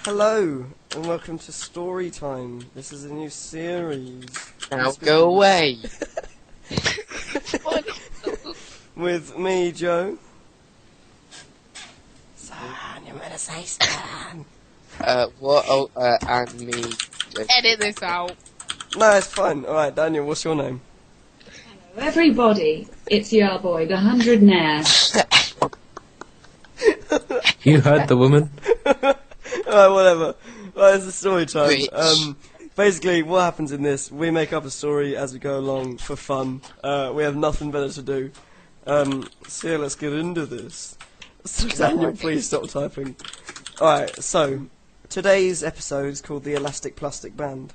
Hello, and welcome to Story Time. This is a new series. Now go away. With me, Joe. Stan, you're meant to say Stan. What? Oh, and me. Edit this out. No, it's fine. Alright, Daniel, what's your name? Hello everybody, it's your boy, the 100 Nair. You heard the woman? Alright, whatever. Right, it's a story time. Bitch. Basically, what happens in this, we make up a story as we go along for fun. We have nothing better to do. So yeah, let's get into this. So Daniel, please stop typing. Alright, so, today's episode is called The Elastic Plastic Band.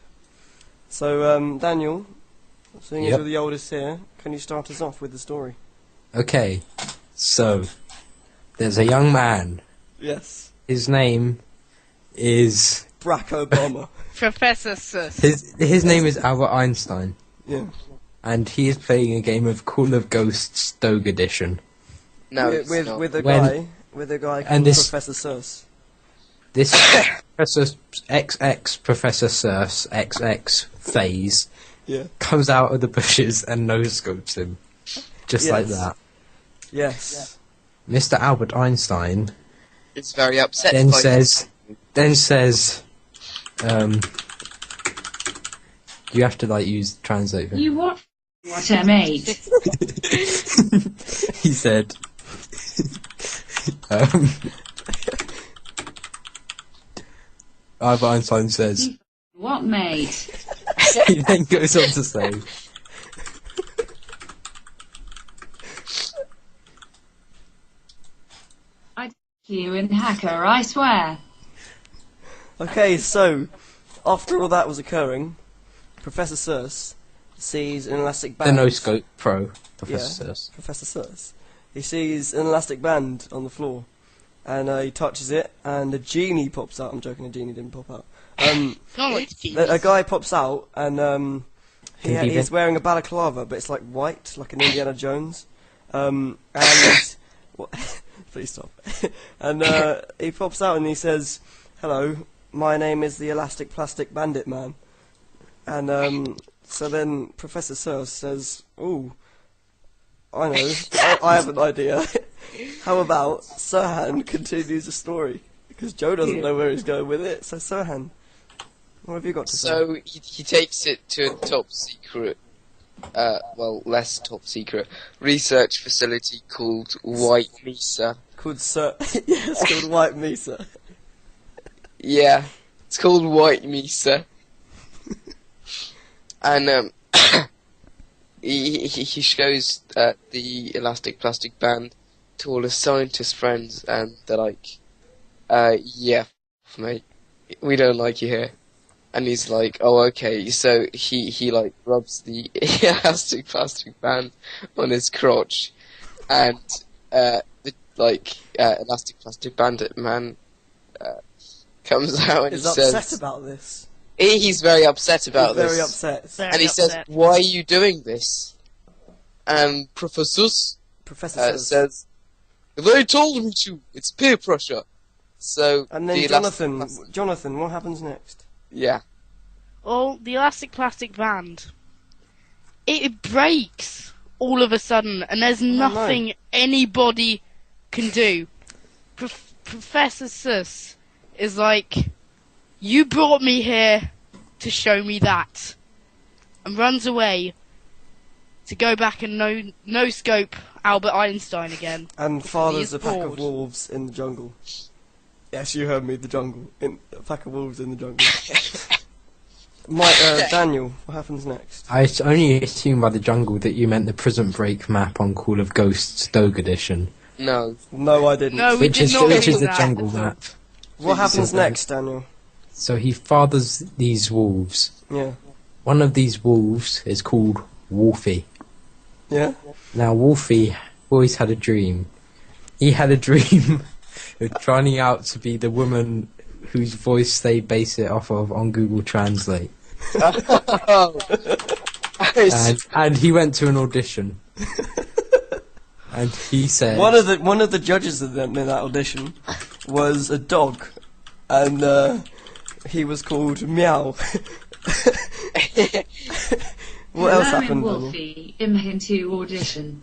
So, Daniel, seeing as Yep. you're the oldest here, can you start us off with the story? Okay, so there's a young man. Yes. His name is Barack Obama. Professor Sus. his name is Albert Einstein, Yeah. and he is playing a game of Call of Ghosts Doge Edition. No, with, it's with, not. with a When- guy, with a guy and called this- Professor Sus. This Professor XX Professor Surs XX phase Yeah. comes out of the bushes and no-scopes him, just like Yes. that. Yes. Mr. Albert Einstein It's very upset. then by says, you have to like use the translator. You what I made? He said, um, Albert Einstein says, What made? he then goes on to say, You and hacker, I swear. Okay, so, after all that was occurring, Professor Sus sees an elastic the band. no-scope pro, Professor Yeah. says. Professor Sus. He sees an elastic band on the floor, and he touches it, and a genie pops out. I'm joking, a genie didn't pop out. Not like A guy pops out, and Can he he's be- wearing a balaclava, but it's like white, like an Indiana Jones. And what, please stop. And he pops out and he says, "Hello, my name is the Elastic Plastic Bandit Man." And so then Professor Sus says, "Ooh, I know, I have an idea. How about Sirhan continues the story? Because Joe doesn't know where he's going with it. So Sirhan, what have you got to say?" So he takes it to a top secret, less top secret research facility called White Mesa. Called Sir, yeah, it's called White Mesa. Yeah, it's called White Mesa. And he shows the elastic plastic band to all his scientist friends, and they're like, yeah, mate, we don't like you here. And he's like, oh, okay. So he like rubs the elastic plastic band on his crotch, and the elastic plastic bandit man comes out and Is he upset says, about this. he's very upset about He's this. very upset. And he says, why are you doing this? And Professor Professor Sus. says, they told me to. It's peer pressure. So And then the elastic Jonathan, what happens next? yeah. Well, the elastic plastic band, it breaks all of a sudden, and there's nothing anybody can do. Professor Sus is like, you brought me here to show me that, and runs away to go back and no scope Albert Einstein again. And fathers is a pack of bored. wolves in the jungle. Yes, you heard me, the jungle. A pack of wolves in the jungle. Daniel, what happens next? I only assumed by the jungle that you meant the Prison Break map on Call of Ghosts Doge Edition, No. No, I didn't. No, we which did is not which do is the that. jungle map. What happens So- next, Daniel? So he fathers these wolves. Yeah. One of these wolves is called Wolfie. Yeah? Now, Wolfie always had a dream. He had a dream of trying out to be the woman whose voice they base it off of on Google Translate. And he went to an audition. And he said... One of the judges in that audition was a dog. and he was called Meow. What else Allowing happened? Daniel? Wolfie into audition.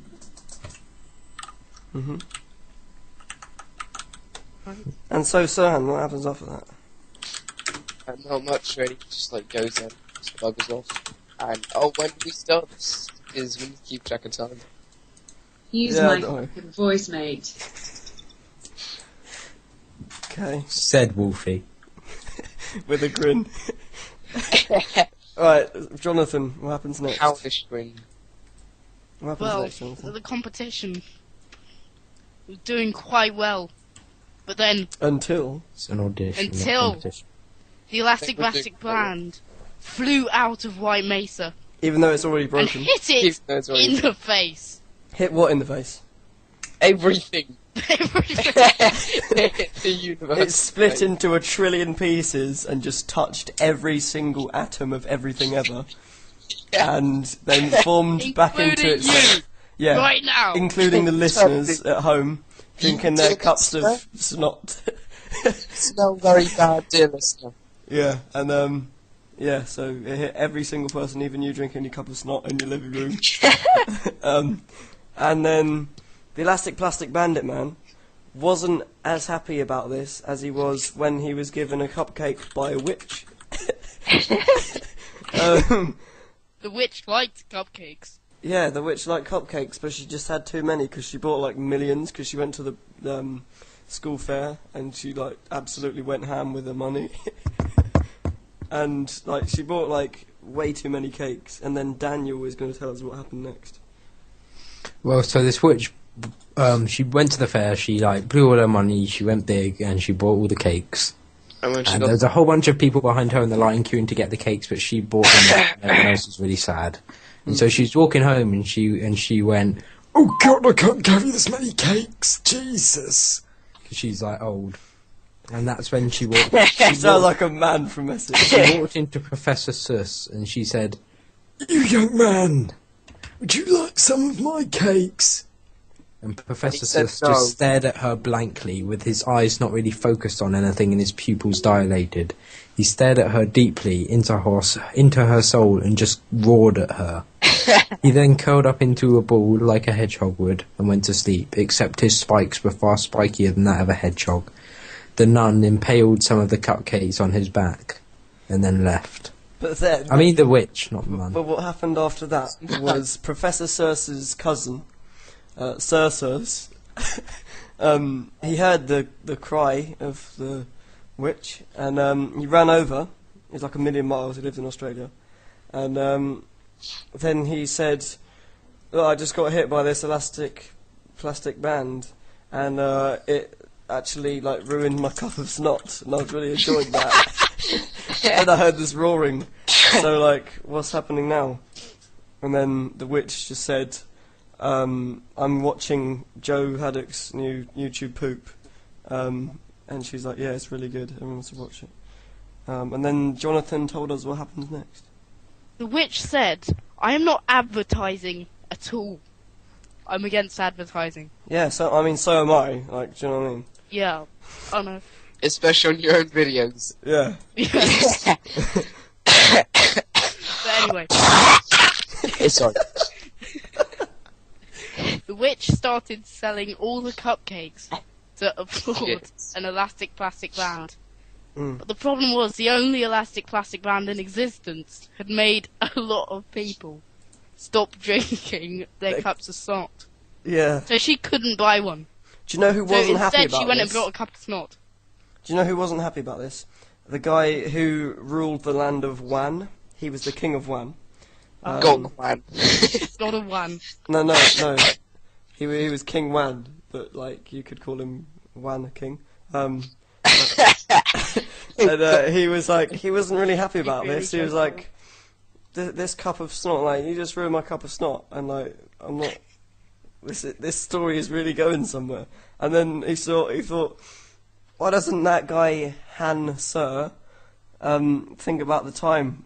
And so, Sirhan, what happens after that? And not much really, just like goes in, just buggers off. And when we start this is when you keep track of time. Use Yeah, my don't worry. fucking voice, mate. Okay, Said Wolfie. with a grin. Alright, Jonathan, what happens next? Owlish grin. What happens Well, next, Jonathan? the competition was doing quite well, but then Until... It's an audition. not Until- competition. the Elastic They were doing Plastic quite well. Band flew out of White Mesa Even though it's already and broken. hit it Even though it's already- in the face. Hit what in the face? Everything. the universe. It split into 1 trillion pieces and just touched every single atom of everything ever. And then formed back into Including itself. you, Yeah, right now. including the listeners at home drinking their did cups of that? snot. Smell very bad, dear listener. Yeah, and yeah, so it hit every single person, even you drinking your cup of snot in your living room. And then the Elastic Plastic Bandit Man wasn't as happy about this as he was when he was given a cupcake by a witch. The witch liked cupcakes. Yeah, the witch liked cupcakes, but she just had too many because she bought like millions because she went to the school fair and she like absolutely went ham with her money. And like she bought like way too many cakes, and then Daniel is going to tell us what happened next. Well, so this witch, she went to the fair, she like blew all her money, she went big, and she bought all the cakes. And when she And got there's a whole bunch of people behind her in the line queuing to get the cakes, but she bought them and everyone else was really sad. And so she's walking home and she went, "Oh God, I can't carry this many cakes, Jesus!" 'Cause she's like old. And that's when she walked. You sound like a man from Essex. She walked into Professor Suss and she said, "You young man, would you like some of my cakes?" And Professor said Suss no. just stared at her blankly, with his eyes not really focused on anything and his pupils dilated. He stared at her deeply into her soul and just roared at her. He then curled up into a ball like a hedgehog would and went to sleep, except his spikes were far spikier than that of a hedgehog. The nun impaled some of the cupcakes on his back and then left. But then, I mean the witch, not the nun. but what happened after that was Professor Circe's cousin, Circe. He heard the cry of the witch, and he ran over. He's like 1,000,000 miles. He lives in Australia, and then he said, "Oh, I just got hit by this elastic plastic band, and it actually like ruined my cup of snot, and I was really enjoying that." And I heard this roaring. So like, what's happening now? And then the witch just said, "I'm watching Joe Haddock's new YouTube poop," and she's like, "Yeah, it's really good. Everyone wants to watch it." And then Jonathan told us what happens next. The witch said, "I am not advertising at all. I'm against advertising." Yeah, so I mean, so am I. Like, do you know what I mean? Yeah. Oh no. especially on your own videos. Yeah. But anyway, Sorry. the witch started selling all the cupcakes to afford Yes. an elastic plastic band. Mm. But the problem was the only elastic plastic band in existence had made a lot of people stop drinking their They- cups of snot. Yeah. So she couldn't buy one. Do you know who So wasn't happy instead about she went this? and brought a cup of snot. Do you know who wasn't happy about this? The guy who ruled the land of Wan. He was the king of Wan. Gone, man. It's not a one. No. He was King Wan, but like you could call him Wan King. And he was like, he wasn't really happy about really this. He was joking. like, this cup of snot, like you just ruined my cup of snot, and like I'm not. This story is really going somewhere. And then he thought, why doesn't that guy Han Sir think about the time?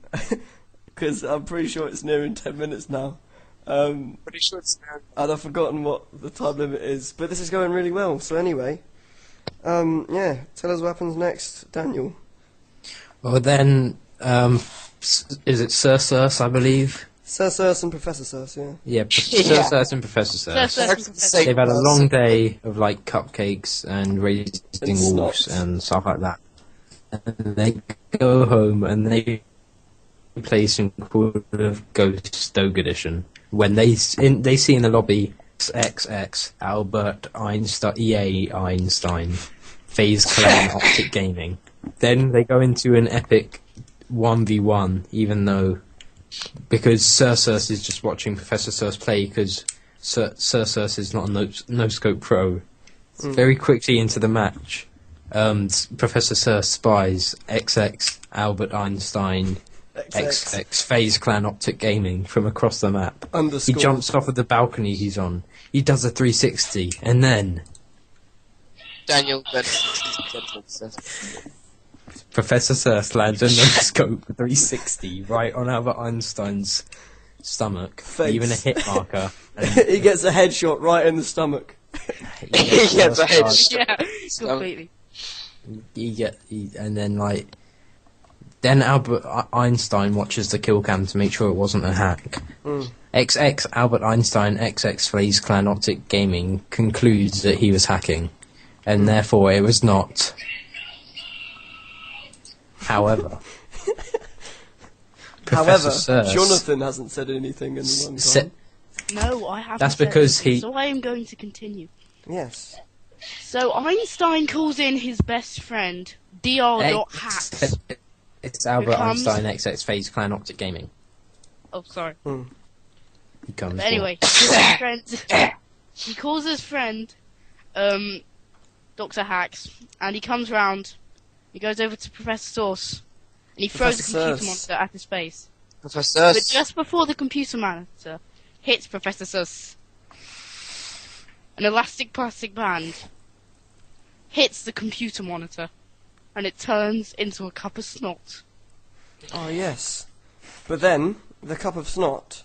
Because I'm pretty sure it's nearing 10 minutes now. Pretty sure it's now. And I've forgotten what the time limit is, but this is going really well. So anyway, Yeah, tell us what happens next, Daniel. Well, then, is it Sir Surs, I believe? Sir Surs and Professor Surs, yeah. Yeah, Yeah. Sir Surs and Professor Sir Surs. Surs and Professor They've had a long day of like cupcakes and raising And wolves snot. and stuff like that. And they go home and they play some Call of Ghost Dog Edition. When they see in the lobby XX Albert Einstein, EA Einstein, FaZe Clan Optic Gaming. Then they go into an epic 1v1, even though because Sir Surs is just watching Professor Surs play because Sir Surs is not a no scope pro. Very quickly into the match, Professor Surs spies XX Albert Einstein XX FaZe Clan Optic Gaming from across the map. He Underscore. jumps off of the balcony he's on. He does a 360 and then Daniel, then Professor Surs lands a no-scope 360 right on Albert Einstein's stomach, Face. even a hit marker. And He gets a headshot right in the stomach. he He gets a first headshot. Yeah, completely. and then then Albert Einstein watches the kill cam to make sure it wasn't a hack. XX Albert Einstein XX FaZe Clan Optic Gaming concludes that he was hacking, and therefore it was not. However, Professor However, Surs Jonathan hasn't said anything in a long se- time. No, I haven't. That's said because anything, he- So I am going to continue. Yes. So Einstein calls in his best friend, Dr.Hacks. It's Albert comes- Einstein XX FaZe Clan Optic Gaming. Oh, sorry. He comes. But anyway, his friend, he calls his friend, Dr. Hacks, and he comes round. He goes over to Professor Source, and he throws the Professor computer Source. monitor at his face. Professor. But just before the computer monitor hits Professor Sus, an elastic plastic band hits the computer monitor, and it turns into a cup of snot. Oh, yes. But then, the cup of snot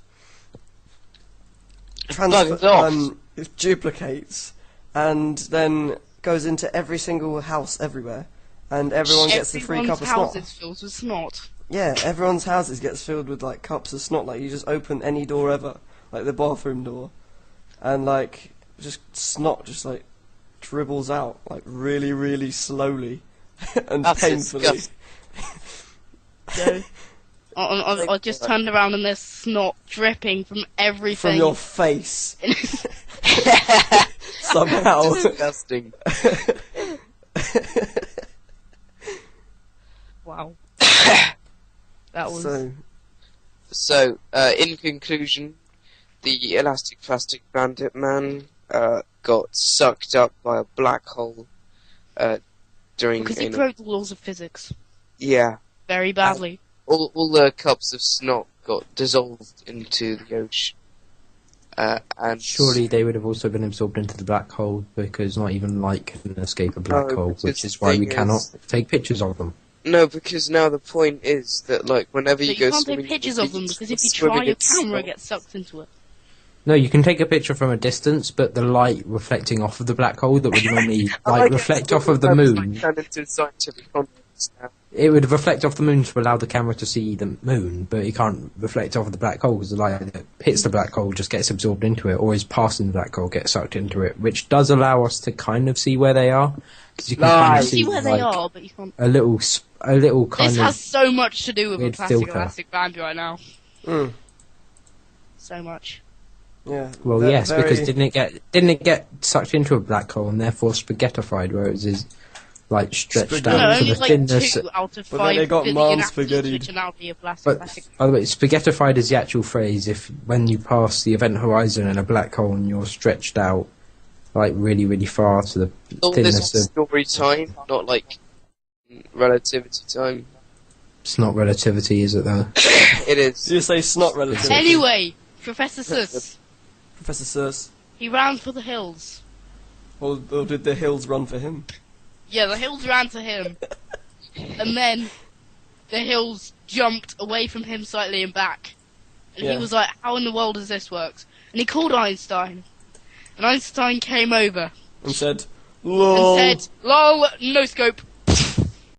Bugs off. it duplicates, and then goes into every single house everywhere, and everyone gets the free cup of Everyone's snot. house is filled with snot. Yeah, everyone's houses gets filled with like cups of snot. Like you just open any door ever, like the bathroom door, and like just snot just like dribbles out like really, really slowly and That's painfully. disgusting. So, I just turned around and there's snot dripping from everything. From your face somehow. Disgusting. Wow. That was. So, in conclusion, the elastic plastic bandit man got sucked up by a black hole during. Because he you know, broke the laws of physics yeah, very badly. all the cups of snot got dissolved into the ocean. And Surely they would have also been absorbed into the black hole because not even light can escape a black No, hole, because which is the why we thing cannot is- take pictures of them. No, because now the point is that like whenever But you you go can't swimming, take pictures of them because if you swimming try, your in camera snot. gets sucked into it. No, you can take a picture from a distance, but the light reflecting off of the black hole that would normally like reflect off of the moon, Turn into scientific conference now. it would reflect off the moon to allow the camera to see the moon, but it can't reflect off of the black hole because the light that hits the black hole just gets absorbed into it, or is passing the black hole gets sucked into it, which does allow us to kind of see where they are. Because you can kind You of can see where they like, are, but you can't. a little kind This of. has so much to do with a weird plastic filter. elastic band right now. Mm, So much. yeah. Well, Ve- yes, very- because didn't it get sucked into a black hole and therefore spaghettified, where it is like stretched Spaghetti. No, out to only the like thinness. 2 out of But then 5 they got billion mom atoms spaghettied. which are now the plastic. But plastic. by the way, spaghettified is the actual phrase. If when you pass the event horizon in a black hole and you're stretched out like really, really far to the All this thinness is of, story time, not like relativity time. it's not relativity, is it though? It is. You say snot relativity. Anyway, Professor Sus, Professor Surs. he ran for the hills. Or did the hills run for him? Yeah, the hills ran to him. And then the hills jumped away from him slightly and back. And Yeah. he was like, how in the world does this work? And he called Einstein. And Einstein came over. And said, Lol. and said, "Lol, no scope."